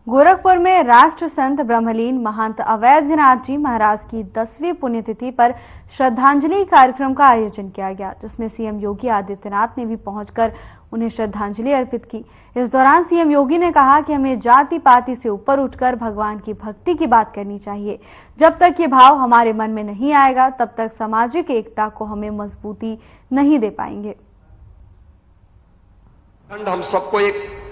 गोरखपुर में राष्ट्र संत ब्रह्मलीन महंत अवैधनाथ जी महाराज की 10वीं पुण्यतिथि पर श्रद्धांजलि कार्यक्रम का आयोजन किया गया, जिसमें सीएम योगी आदित्यनाथ ने भी पहुंचकर उन्हें श्रद्धांजलि अर्पित की। इस दौरान सीएम योगी ने कहा कि हमें जाति पाति से ऊपर उठकर भगवान की भक्ति की बात करनी चाहिए। जब तक ये भाव हमारे मन में नहीं आएगा, तब तक सामाजिक एकता को हमें मजबूती नहीं दे पाएंगे। हम सबको एक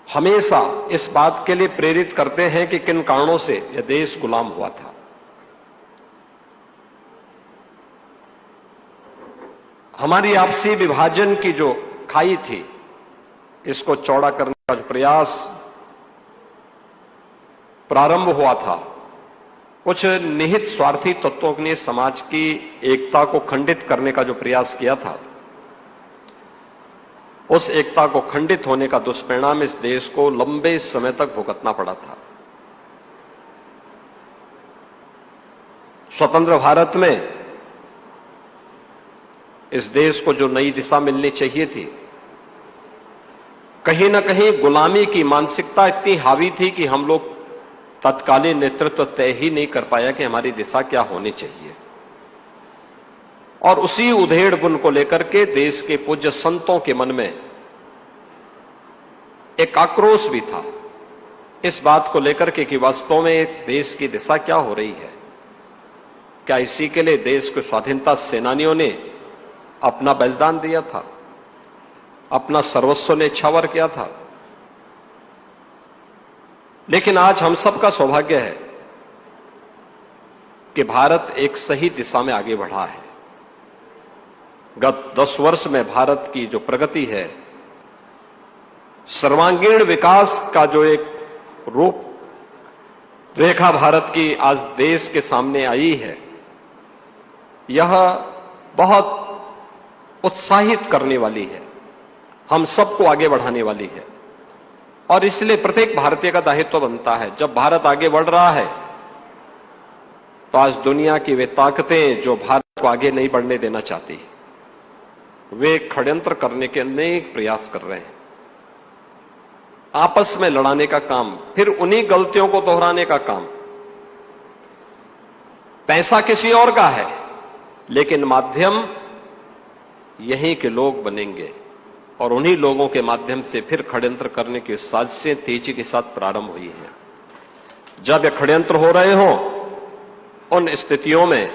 हमेशा इस बात के लिए प्रेरित करते हैं कि किन कारणों से यह देश गुलाम हुआ था। हमारी आपसी विभाजन की जो खाई थी, इसको चौड़ा करने का जो प्रयास प्रारंभ हुआ था, कुछ निहित स्वार्थी तत्वों ने समाज की एकता को खंडित करने का जो प्रयास किया था, उस एकता को खंडित होने का दुष्परिणाम इस देश को लंबे समय तक भुगतना पड़ा था। स्वतंत्र भारत में इस देश को जो नई दिशा मिलनी चाहिए थी, कहीं न कहीं गुलामी की मानसिकता इतनी हावी थी कि हम लोग तत्कालीन नेतृत्व तय ही नहीं कर पाया कि हमारी दिशा क्या होनी चाहिए। और उसी उधेड़ बुन को लेकर के देश के पूज्य संतों के मन में एक आक्रोश भी था इस बात को लेकर के कि वास्तव में देश की दिशा क्या हो रही है। क्या इसी के लिए देश के स्वाधीनता सेनानियों ने अपना बलिदान दिया था, अपना सर्वस्व न्यौछावर किया था। लेकिन आज हम सबका सौभाग्य है कि भारत एक सही दिशा में आगे बढ़ा है। गत 10 वर्ष में भारत की जो प्रगति है, सर्वांगीण विकास का जो एक रूप रेखा भारत की आज देश के सामने आई है, यह बहुत उत्साहित करने वाली है, हम सबको आगे बढ़ाने वाली है। और इसलिए प्रत्येक भारतीय का दायित्व बनता है, जब भारत आगे बढ़ रहा है तो आज दुनिया की वे ताकतें जो भारत को आगे नहीं बढ़ने देना चाहती, वे षड्यंत्र करने के अनेक प्रयास कर रहे हैं। आपस में लड़ाने का काम, फिर उन्हीं गलतियों को दोहराने का काम। पैसा किसी और का है, लेकिन माध्यम यहीं के लोग बनेंगे और उन्हीं लोगों के माध्यम से फिर षड्यंत्र करने की साजिशें तेजी के साथ प्रारंभ हुई हैं। जब ये षड्यंत्र हो रहे हों, उन स्थितियों में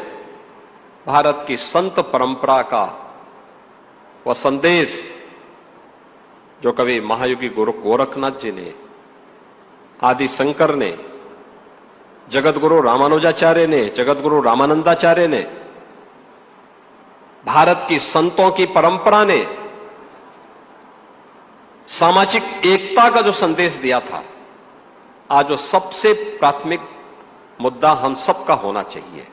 भारत की संत परंपरा का वह संदेश जो कवि महायोगी गोरखनाथ जी ने, आदि शंकर ने, जगतगुरु रामानुजाचार्य ने, जगतगुरु रामानंदाचार्य ने, भारत की संतों की परंपरा ने सामाजिक एकता का जो संदेश दिया था, आज वो सबसे प्राथमिक मुद्दा हम सबका होना चाहिए।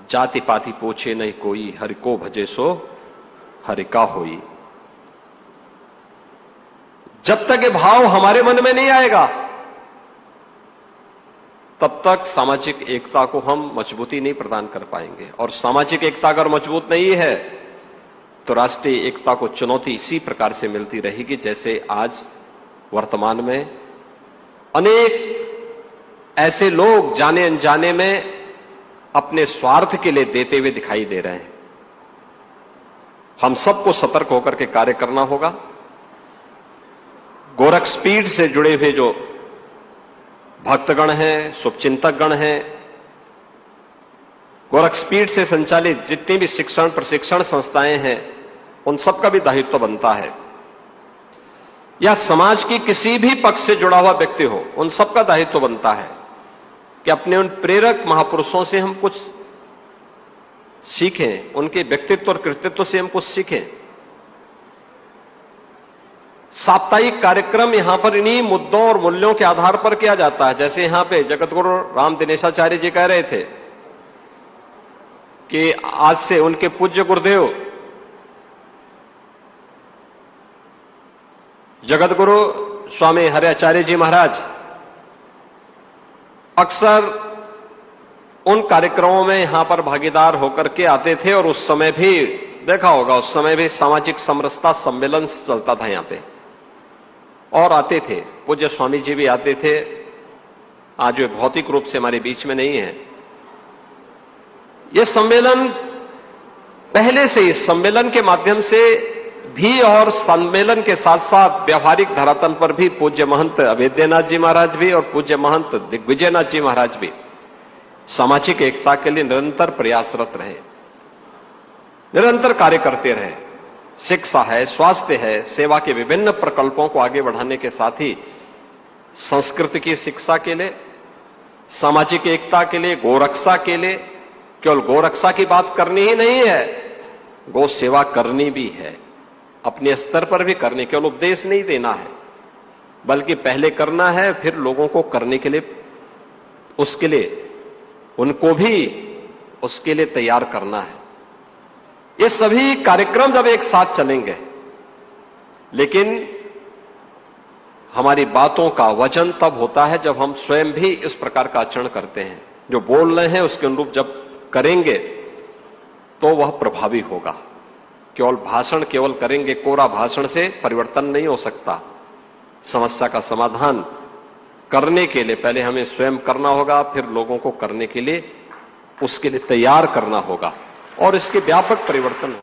जाति पाति पूछे नहीं कोई, हरि को भजे सो हरि का होई। जब तक ये भाव हमारे मन में नहीं आएगा, तब तक सामाजिक एकता को हम मजबूती नहीं प्रदान कर पाएंगे। और सामाजिक एकता अगर मजबूत नहीं है तो राष्ट्रीय एकता को चुनौती इसी प्रकार से मिलती रहेगी, जैसे आज वर्तमान में अनेक ऐसे लोग जाने अनजाने में अपने स्वार्थ के लिए देते हुए दिखाई दे रहे हैं। हम सबको सतर्क होकर के कार्य करना होगा। गोरखपीठ से जुड़े हुए जो भक्तगण हैं, शुभचिंतकगण हैं, गोरखपीठ से संचालित जितनी भी शिक्षण प्रशिक्षण संस्थाएं हैं, उन सबका भी दायित्व बनता है। या समाज की किसी भी पक्ष से जुड़ा हुआ व्यक्ति हो, उन सबका दायित्व बनता है कि अपने उन प्रेरक महापुरुषों से हम कुछ सीखें, उनके व्यक्तित्व और कृतित्व से हम कुछ सीखें। साप्ताहिक कार्यक्रम यहां पर इन्हीं मुद्दों और मूल्यों के आधार पर किया जाता है। जैसे यहां पे जगतगुरु राम दिनेशाचार्य जी कह रहे थे कि आज से उनके पूज्य गुरुदेव जगतगुरु स्वामी हरिआचार्य जी महाराज अक्सर उन कार्यक्रमों में यहां पर भागीदार होकर के आते थे। और उस समय भी देखा होगा, उस समय भी सामाजिक समरसता सम्मेलन चलता था यहां पे। और आते थे, पूज्य स्वामी जी भी आते थे, आज वे भौतिक रूप से हमारे बीच में नहीं है। यह सम्मेलन पहले से इस सम्मेलन के माध्यम से भी और सम्मेलन के साथ साथ व्यवहारिक धरातल पर भी पूज्य महंत अवैधनाथ जी महाराज भी और पूज्य महंत दिग्विजयनाथ जी महाराज भी सामाजिक एकता के लिए निरंतर प्रयासरत रहे, निरंतर कार्य करते रहे। शिक्षा है, स्वास्थ्य है, सेवा के विभिन्न प्रकल्पों को आगे बढ़ाने के साथ ही संस्कृति की शिक्षा के लिए, सामाजिक एकता के लिए, गोरक्षा के लिए, केवल गोरक्षा की बात करनी ही नहीं है, गो सेवा करनी भी है, अपने स्तर पर भी करनी, केवल उपदेश नहीं देना है, बल्कि पहले करना है, फिर लोगों को करने के लिए, उसके लिए उनको भी उसके लिए तैयार करना है। ये सभी कार्यक्रम जब एक साथ चलेंगे, लेकिन हमारी बातों का वजन तब होता है जब हम स्वयं भी इस प्रकार का आचरण करते हैं। जो बोल रहे हैं उसके अनुरूप जब करेंगे तो वह प्रभावी होगा। केवल भाषण केवल करेंगे, कोरा भाषण से परिवर्तन नहीं हो सकता। समस्या का समाधान करने के लिए पहले हमें स्वयं करना होगा, फिर लोगों को करने के लिए उसके लिए तैयार करना होगा और इसके व्यापक परिवर्तन